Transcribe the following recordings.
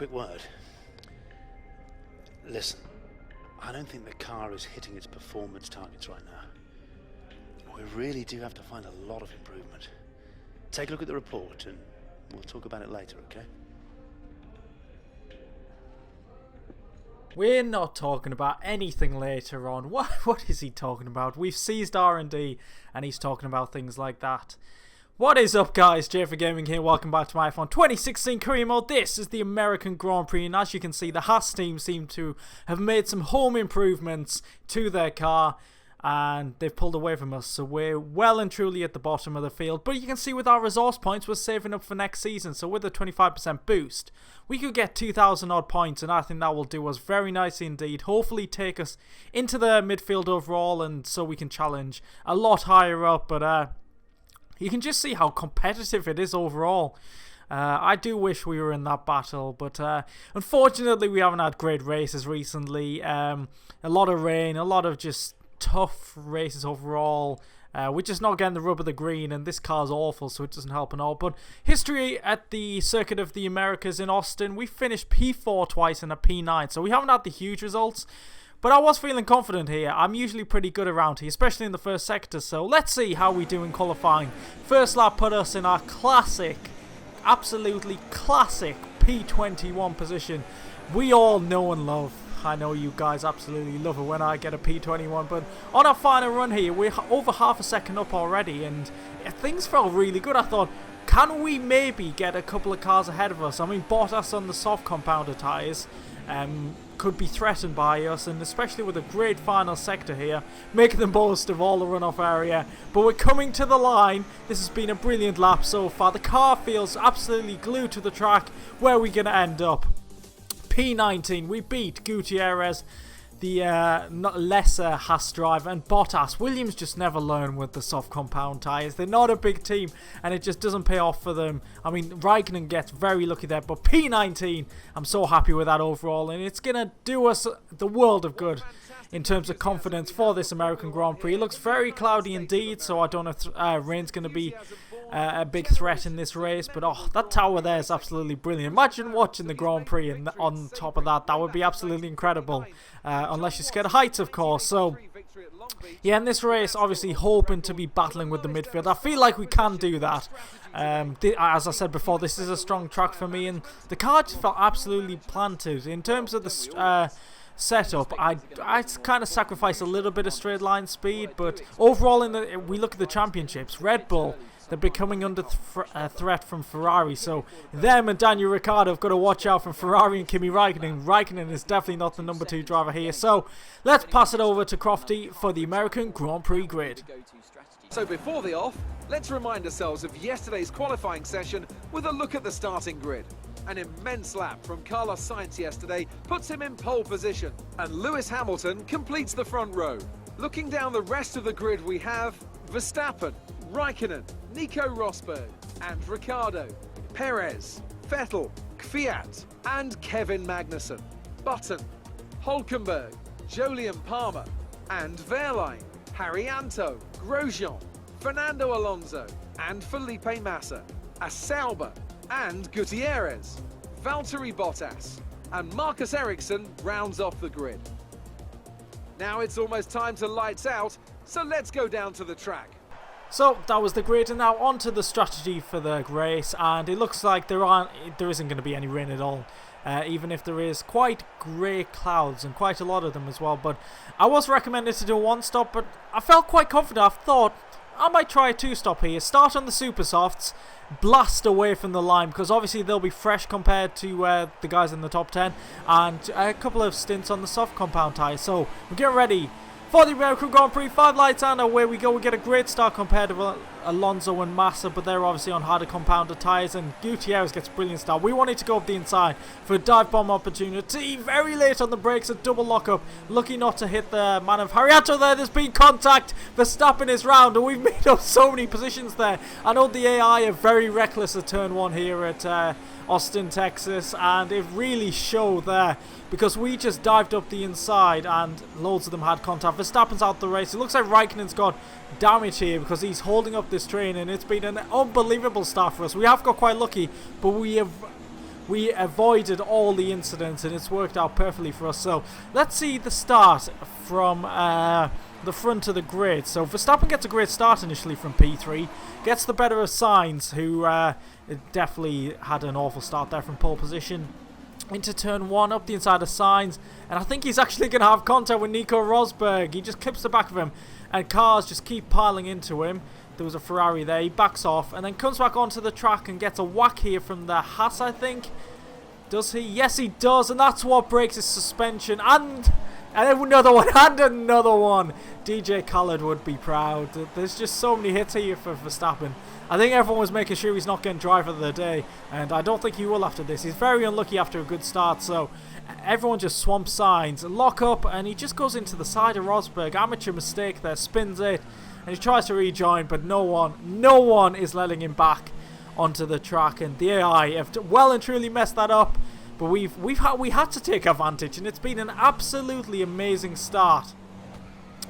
quick word? Listen, I don't think the car is hitting its performance targets right now. We really do have to find a lot of improvement. Take a look at the report and we'll talk about it later, okay? We're not talking about anything later on. What is he talking about? We've seized R&D and he's talking about things like that. What is up, guys? JayFerGaming here. Welcome back to my F1 2016 career mode. This is the American Grand Prix, and as you can see, the Haas team seem to have made some home improvements to their car, and they've pulled away from us, so we're well and truly at the bottom of the field. But you can see with our resource points, we're saving up for next season, so with a 25% boost, we could get 2,000 odd points, and I think that will do us very nicely indeed. Hopefully take us into the midfield overall, and so we can challenge a lot higher up, but you can just see how competitive it is overall. I do wish we were in that battle, but unfortunately we haven't had great races recently. A lot of rain, a lot of just tough races overall. We're just not getting the rub of the green, and this car's awful, so it doesn't help at all. But history at the Circuit of the Americas in Austin, we finished P4 twice and a P9, so we haven't had the huge results. But I was feeling confident here. I'm usually pretty good around here, especially in the first sector. So let's see how we do in qualifying. First lap put us in our classic, absolutely classic P21 position. We all know and love. I know you guys absolutely love it when I get a P21. But on our final run here, we're over half a second up already. And things felt really good. I thought, can we maybe get a couple of cars ahead of us? I mean, Bottas on the soft compounder tyres could be threatened by us, and especially with a great final sector here, making the most of all the runoff area. But we're coming to the line. This has been a brilliant lap so far. The car feels absolutely glued to the track. Where are we going to end up? P19, we beat Gutierrez, the lesser Haas driver, and Bottas. Williams just never learn with the soft compound tyres. They're not a big team, and it just doesn't pay off for them. I mean, Raikkonen gets very lucky there, but P19, I'm so happy with that overall, and it's going to do us the world of good in terms of confidence for this American Grand Prix. It looks very cloudy indeed, so I don't know if rain's going to be a big threat in this race. But oh, that tower there is absolutely brilliant. Imagine watching the Grand Prix and on top of that. That would be absolutely incredible. Unless you're scared of heights, of course. So yeah, in this race, obviously hoping to be battling with the midfield. I feel like we can do that. As I said before, this is a strong track for me, and the car just felt absolutely planted. In terms of the setup, I kind of sacrifice a little bit of straight line speed, but overall, we look at the championships, Red Bull, they're becoming under threat from Ferrari, so them and Daniel Ricciardo have got to watch out from Ferrari and Kimi Raikkonen. Raikkonen is definitely not the number 2 driver here, so let's pass it over to Crofty for the American Grand Prix grid. So before the off, let's remind ourselves of yesterday's qualifying session with a look at the starting grid. An immense lap from Carlos Sainz yesterday puts him in pole position, and Lewis Hamilton completes the front row. Looking down the rest of the grid, we have Verstappen, Raikkonen, Nico Rosberg, and Ricciardo, Perez, Vettel, Kvyat, and Kevin Magnussen, Button, Hülkenberg, Jolyon Palmer, and Wehrlein, Haryanto, Grosjean, Fernando Alonso, and Felipe Massa, Sauber, and Gutierrez, Valtteri Bottas, and Marcus Ericsson rounds off the grid. Now it's almost time to lights out, so let's go down to the track. So that was the grid, and now on to the strategy for the race, and it looks like there isn't going to be any rain at all, even if there is quite grey clouds, and quite a lot of them as well. But I was recommended to do a 1-stop, but I felt quite confident. I thought I might try a 2-stop here, start on the super softs, blast away from the line, because obviously they'll be fresh compared to the guys in the top 10, and a couple of stints on the soft compound tyres. So we're getting ready for the American Grand Prix. 5 lights and away we go. We get a great start compared to Alonso and Massa, but they're obviously on harder compounded tyres, and Gutierrez gets a brilliant start. We wanted to go up the inside for a dive bomb opportunity. Very late on the brakes, a double lockup. Lucky not to hit the man of Haryanto there. There's been contact. Verstappen is round, and we've made up so many positions there. I know the AI are very reckless at turn 1 here at Austin, Texas, and it really showed there, because we just dived up the inside and loads of them had contact. Verstappen's out the race. It looks like Raikkonen's got damage here because he's holding up this train, and it's been an unbelievable start for us. We have got quite lucky, but we have we avoided all the incidents and it's worked out perfectly for us. So let's see the start from the front of the grid. So Verstappen gets a great start initially from P3, gets the better of Sainz, who definitely had an awful start there from pole position. Into turn 1, up the inside of Sainz, and I think he's actually going to have contact with Nico Rosberg. He just clips the back of him, and cars just keep piling into him. There was a Ferrari there, he backs off, and then comes back onto the track and gets a whack here from the Haas, I think. Does he? Yes, he does, and that's what breaks his suspension, and another one, and another one. DJ Khaled would be proud. There's just so many hits here for Verstappen. I think everyone was making sure he's not getting driver of the day, and I don't think he will after this. He's very unlucky after a good start, so everyone just swamps Sainz. Lock up, and he just goes into the side of Rosberg. Amateur mistake there, spins it, and he tries to rejoin, but no one is letting him back onto the track, and the AI have well and truly messed that up. But we had to take advantage, and it's been an absolutely amazing start.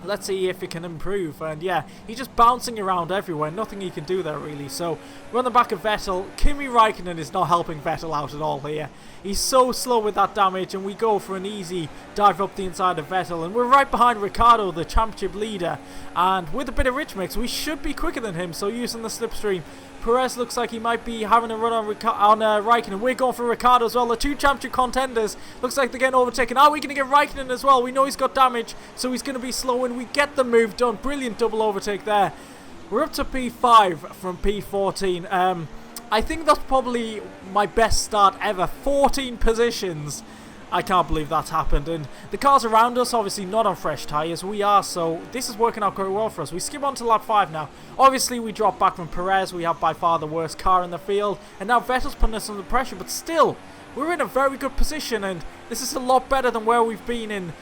Let's see if it can improve. And yeah, he's just bouncing around everywhere. Nothing he can do there really. So we're on the back of Vettel. Kimi Räikkönen is not helping Vettel out at all here. He's so slow with that damage, and we go for an easy dive up the inside of Vettel. And we're right behind Ricciardo, the championship leader. And with a bit of rich mix, we should be quicker than him. So using the slipstream, Perez looks like he might be having a run on Räikkönen. We're going for Ricciardo as well. The two championship contenders. Looks like they're getting overtaken. Are we going to get Räikkönen as well? We know he's got damage, so he's going to be slow, and we get the move done. Brilliant double overtake there. We're up to P5 from P14. I think that's probably my best start ever. 14 positions. I can't believe that's happened. And the cars around us, obviously not on fresh tyres. We are, so this is working out quite well for us. We skip on to lap 5 now. Obviously, we drop back from Perez. We have by far the worst car in the field. And now Vettel's putting us under pressure. But still, we're in a very good position. And this is a lot better than where we've been in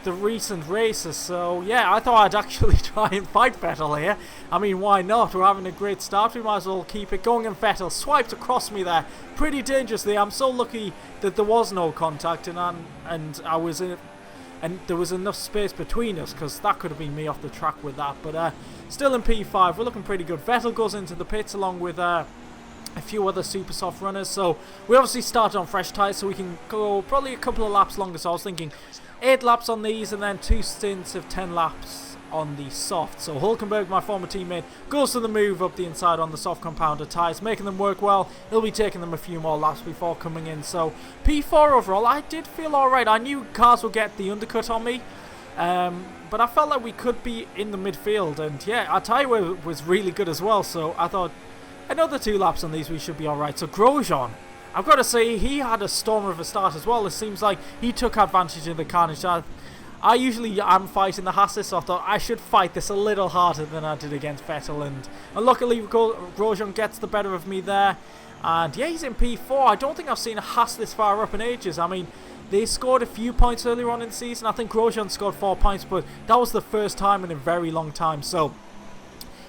the recent races. So yeah, I thought I'd actually try and fight Vettel here. I mean, why not? We're having a great start. We might as well keep it going. And Vettel swiped across me there pretty dangerously. I'm so lucky that there was no contact, and I was in, and there was enough space between us, because that could have been me off the track with that. But still in P5, we're looking pretty good. Vettel goes into the pits along with a few other super soft runners. So we obviously started on fresh tyres, so we can go probably a couple of laps longer. So I was thinking 8 laps on these, and then 2 stints of 10 laps on the soft. So Hulkenberg, my former teammate, goes to the move up the inside on the soft compounder tyres, making them work well. He'll be taking them a few more laps before coming in. So P4 overall, I did feel alright. I knew cars would get the undercut on me, but I felt like we could be in the midfield. And yeah, our tyre was really good as well, so I thought another 2 laps on these we should be alright. So Grosjean, I've got to say, he had a stormer of a start as well. It seems like he took advantage of the carnage. I usually am fighting the Haas, so I thought I should fight this a little harder than I did against Vettel. And luckily, Grosjean gets the better of me there. And yeah, he's in P4. I don't think I've seen a Haas this far up in ages. I mean, they scored a few points earlier on in the season. I think Grosjean scored 4 points, but that was the first time in a very long time. So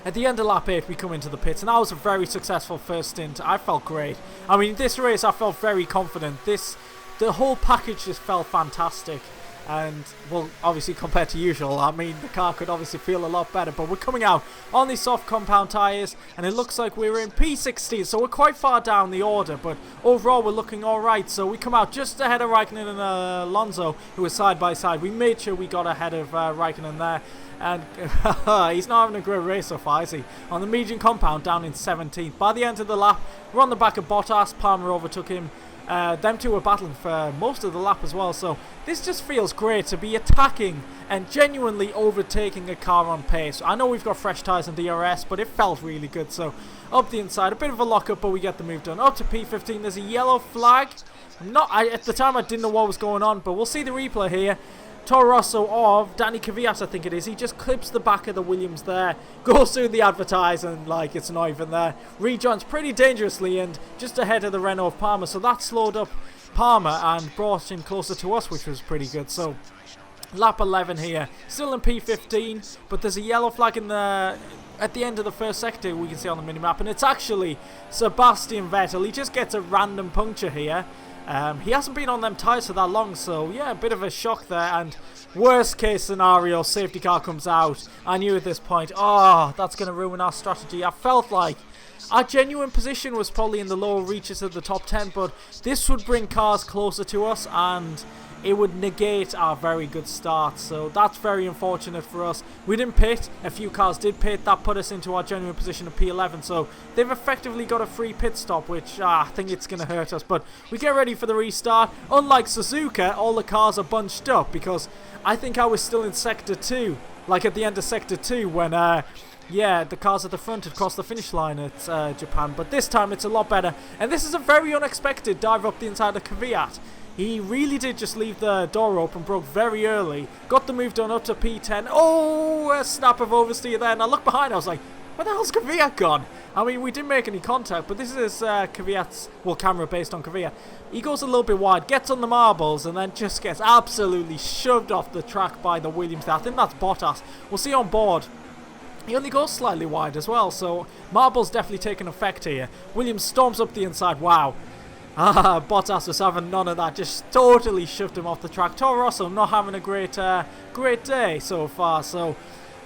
at the end of lap 8, we come into the pits, and that was a very successful first stint. I felt great. I mean, this race, I felt very confident. The whole package just felt fantastic. And, well, obviously compared to usual, I mean, the car could obviously feel a lot better. But we're coming out on these soft compound tyres, and it looks like we're in P16. So we're quite far down the order, but overall we're looking alright. So we come out just ahead of Räikkönen and Alonso, who are side by side. We made sure we got ahead of Räikkönen there. And he's not having a great race so far, is he? On the medium compound, down in 17th. By the end of the lap, we're on the back of Bottas. Palmer overtook him. Them two were battling for most of the lap as well, so this just feels great to be attacking and genuinely overtaking a car on pace. I know we've got fresh tyres and DRS, but it felt really good. So up the inside, a bit of a lock-up, but we get the move done. Up to P15, there's a yellow flag. At the time I didn't know what was going on, but we'll see the replay here. Toro Rosso of Danny Kvyat, I think it is. He just clips the back of the Williams there, goes through the advertise, and like it's not even there. Rejoins pretty dangerously and just ahead of the Renault of Palmer. So that slowed up Palmer and brought him closer to us, which was pretty good. So lap 11 here, still in P15, but there's a yellow flag in the at the end of the first sector we can see on the minimap, and it's actually Sebastian Vettel. He just gets a random puncture here. He hasn't been on them tyres for that long, so yeah, a bit of a shock there. And worst case scenario, safety car comes out. I knew at this point, oh, that's going to ruin our strategy. I felt like Our genuine position was probably in the lower reaches of the top 10, but this would bring cars closer to us and it would negate our very good start. So that's very unfortunate for us. We didn't pit. A few cars did pit. That put us into our genuine position of P11. So they've effectively got a free pit stop, which I think it's going to hurt us. But we get ready for the restart. Unlike Suzuka, all the cars are bunched up because I think I was still in Sector 2. Like at the end of Sector 2 when, yeah, the cars at the front had crossed the finish line at Japan. But this time it's a lot better. And this is a very unexpected dive up the inside of Kvyat. He really did just leave the door open, broke very early, got the move done up to P10. Oh, a snap of oversteer there. And I looked behind, I was like, where the hell's Kvyat gone? I mean, we didn't make any contact, but this is Kvyat's, well, camera based on Kvyat. He goes a little bit wide, gets on the marbles, and then just gets absolutely shoved off the track by the Williams there. I think that's Bottas. We'll see on board. He only goes slightly wide as well, so marbles definitely taking effect here. Williams storms up the inside, wow. Bottas was having none of that, just totally shoved him off the track. Toro Rosso not having a great day so far. So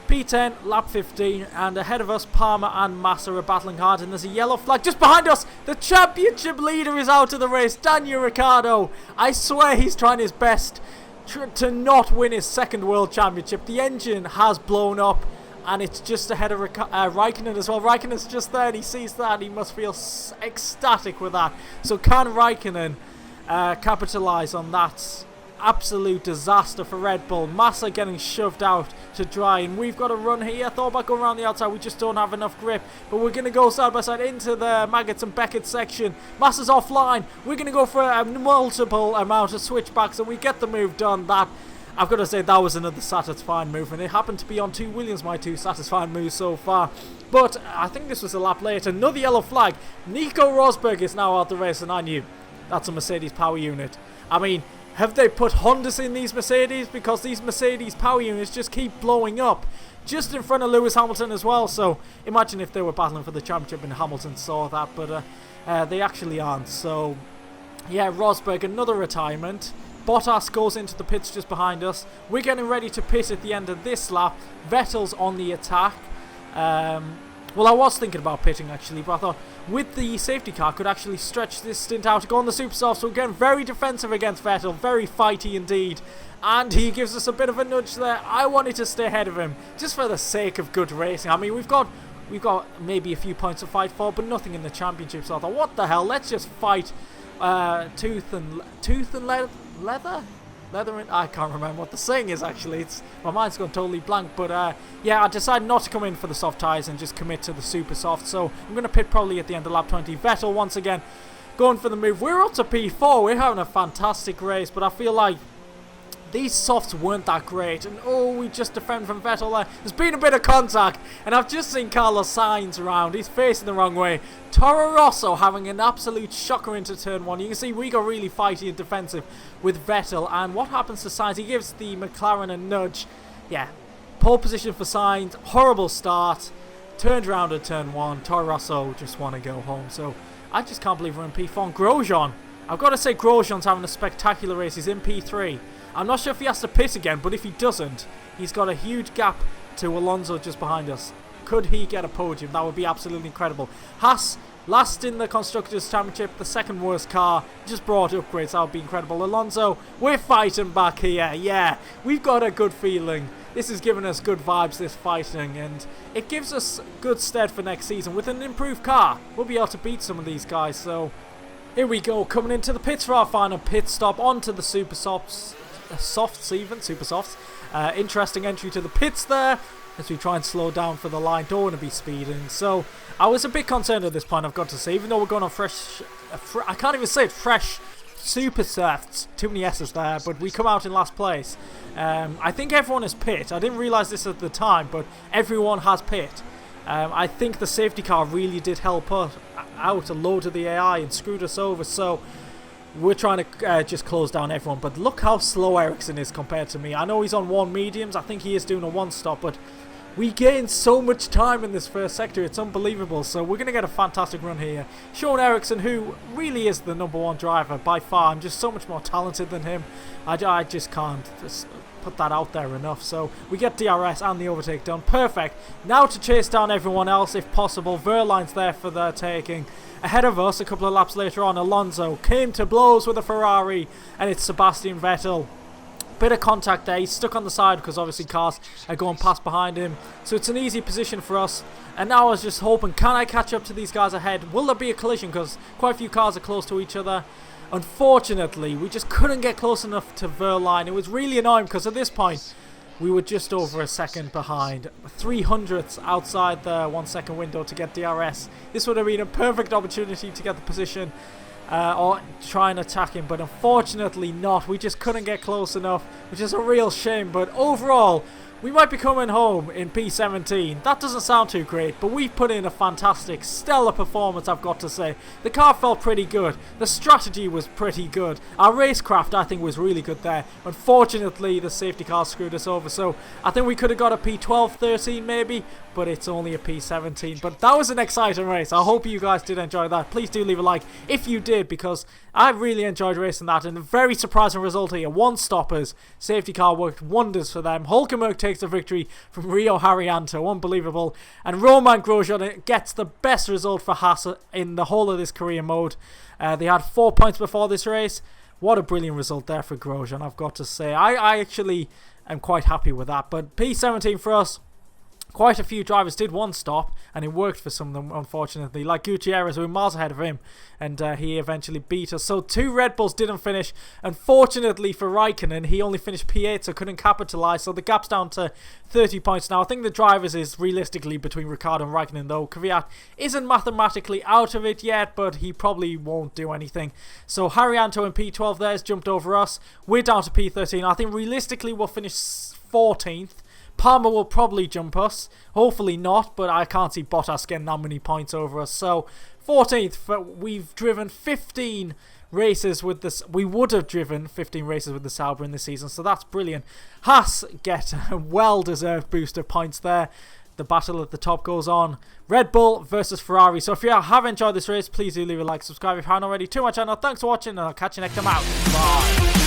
P10, lap 15, and ahead of us Palmer and Massa are battling hard, and there's a yellow flag just behind us. The championship leader is out of the race, Daniel Ricciardo. I swear he's trying his best to not win his second world championship. The engine has blown up. And it's just ahead of Raikkonen as well. Raikkonen's just there and he sees that. He must feel ecstatic with that. So can Raikkonen capitalise on that absolute disaster for Red Bull? Massa getting shoved out to dry. And we've got a run here. I thought about going around the outside. We just don't have enough grip. But we're going to go side by side into the Maggots and Beckett section. Massa's offline. We're going to go for a multiple amount of switchbacks. And we get the move done. That, I've got to say, that was another satisfying move, and it happened to be on two Williams, my two satisfying moves so far. But I think this was a lap later. Another yellow flag. Nico Rosberg is now out the race, and I knew that's a Mercedes power unit. I mean, have they put Hondas in these Mercedes? Because these Mercedes power units just keep blowing up. Just in front of Lewis Hamilton as well, so imagine if they were battling for the championship and Hamilton saw that, but they actually aren't. So, yeah, Rosberg, another retirement. Bottas goes into the pits just behind us. We're getting ready to pit at the end of this lap. Vettel's on the attack. Well, I was thinking about pitting actually, but I thought with the safety car could actually stretch this stint out to go on the super soft. So we're getting very defensive against Vettel, very fighty indeed. And he gives us a bit of a nudge there. I wanted to stay ahead of him just for the sake of good racing. I mean, we've got maybe a few points to fight for, but nothing in the championship. So I thought, what the hell? Let's just fight tooth and leather. I can't remember what the saying is actually. My mind's gone totally blank. But yeah, I decided not to come in for the soft tyres and just commit to the super soft. So I'm going to pit probably at the end of lap 20. Vettel once again going for the move. We're up to P4. We're having a fantastic race, but I feel like these softs weren't that great. And oh, we just defend from Vettel there. There's been a bit of contact, and I've just seen Carlos Sainz around. He's facing the wrong way. Toro Rosso having an absolute shocker into turn one. You can see we got really fighty and defensive with Vettel. And what happens to Sainz? He gives the McLaren a nudge. Yeah, pole position for Sainz. Horrible start. Turned around at turn one. Toro Rosso just want to go home. So I just can't believe we're in P4. Grosjean. I've got to say Grosjean's having a spectacular race. He's in P3. I'm not sure if he has to pit again, but if he doesn't, he's got a huge gap to Alonso just behind us. Could he get a podium? That would be absolutely incredible. Haas, last in the Constructors' Championship, the second worst car, just brought upgrades. That would be incredible. Alonso, we're fighting back here. Yeah, we've got a good feeling. This is giving us good vibes, this fighting, and it gives us good stead for next season. With an improved car, we'll be able to beat some of these guys. So here we go, coming into the pits for our final pit stop, onto the super softs. Super softs. Interesting entry to the pits there as we try and slow down for the line. Don't want to be speeding. So I was a bit concerned at this point, I've got to say, even though we're going on I can't even say it, fresh super softs. Too many S's there, but we come out in last place. I think everyone is pit. I didn't realise this at the time, but everyone has pit. I think the safety car really did help us out a load of the AI and screwed us over. So we're trying to just close down everyone, but look how slow Ericsson is compared to me. I know he's on 1 mediums. I think he is doing a 1 stop, but We gained so much time in this first sector, it's unbelievable. So we're going to get a fantastic run here. Sean Eriksson, who really is the #1 driver by far. I'm just so much more talented than him. I just can't put that out there enough. So we get DRS and the overtake done. Perfect. Now to chase down everyone else if possible. Verline's there for the taking. Ahead of us, a couple of laps later on, Alonso came to blows with a Ferrari, and it's Sebastian Vettel. Bit of contact there. He's stuck on the side because obviously cars are going past behind him. So it's an easy position for us. And now I was just hoping, can I catch up to these guys ahead? Will there be a collision? Because quite a few cars are close to each other. Unfortunately, we just couldn't get close enough to Verline. It was really annoying because at this point, we were just over a second behind. 300ths outside the 1 second window to get DRS. This would have been a perfect opportunity to get the position or try and attack him, but unfortunately not. We just couldn't get close enough, which is a real shame. But overall, we might be coming home in P17. That doesn't sound too great, but we've put in a fantastic, stellar performance, I've got to say. The car felt pretty good. The strategy was pretty good. Our racecraft, I think, was really good there. Unfortunately, the safety car screwed us over, so I think we could have got a P12, 13 maybe, but it's only a P17. But that was an exciting race. I hope you guys did enjoy that. Please do leave a like if you did, because I really enjoyed racing that, and a very surprising result here. 1 stoppers. Safety car worked wonders for them. Hulkenberg takes the victory from Rio Haryanto. Unbelievable. And Roman Grosjean gets the best result for Haas in the whole of this career mode. They had 4 points before this race. What a brilliant result there for Grosjean, I've got to say. I actually am quite happy with that. But P17 for us. Quite a few drivers did 1 stop, and it worked for some of them, unfortunately. Like Gutierrez, we were miles ahead of him, and he eventually beat us. So 2 Red Bulls didn't finish. Unfortunately for Raikkonen, he only finished P8, so couldn't capitalise. So the gap's down to 30 points now. I think the drivers is realistically between Ricciardo and Raikkonen, though. Kvyat isn't mathematically out of it yet, but he probably won't do anything. So Haryanto in P12 there's jumped over us. We're down to P13. I think realistically we'll finish 14th. Palmer will probably jump us. Hopefully not, but I can't see Bottas getting that many points over us. So 14th, we've driven 15 races with this. We would have driven 15 races with the Sauber in this season, so that's brilliant. Haas get a well-deserved boost of points there. The battle at the top goes on. Red Bull versus Ferrari. So if you have enjoyed this race, please do leave a like, subscribe if you haven't already to my channel. Thanks for watching, and I'll catch you next time out. Bye.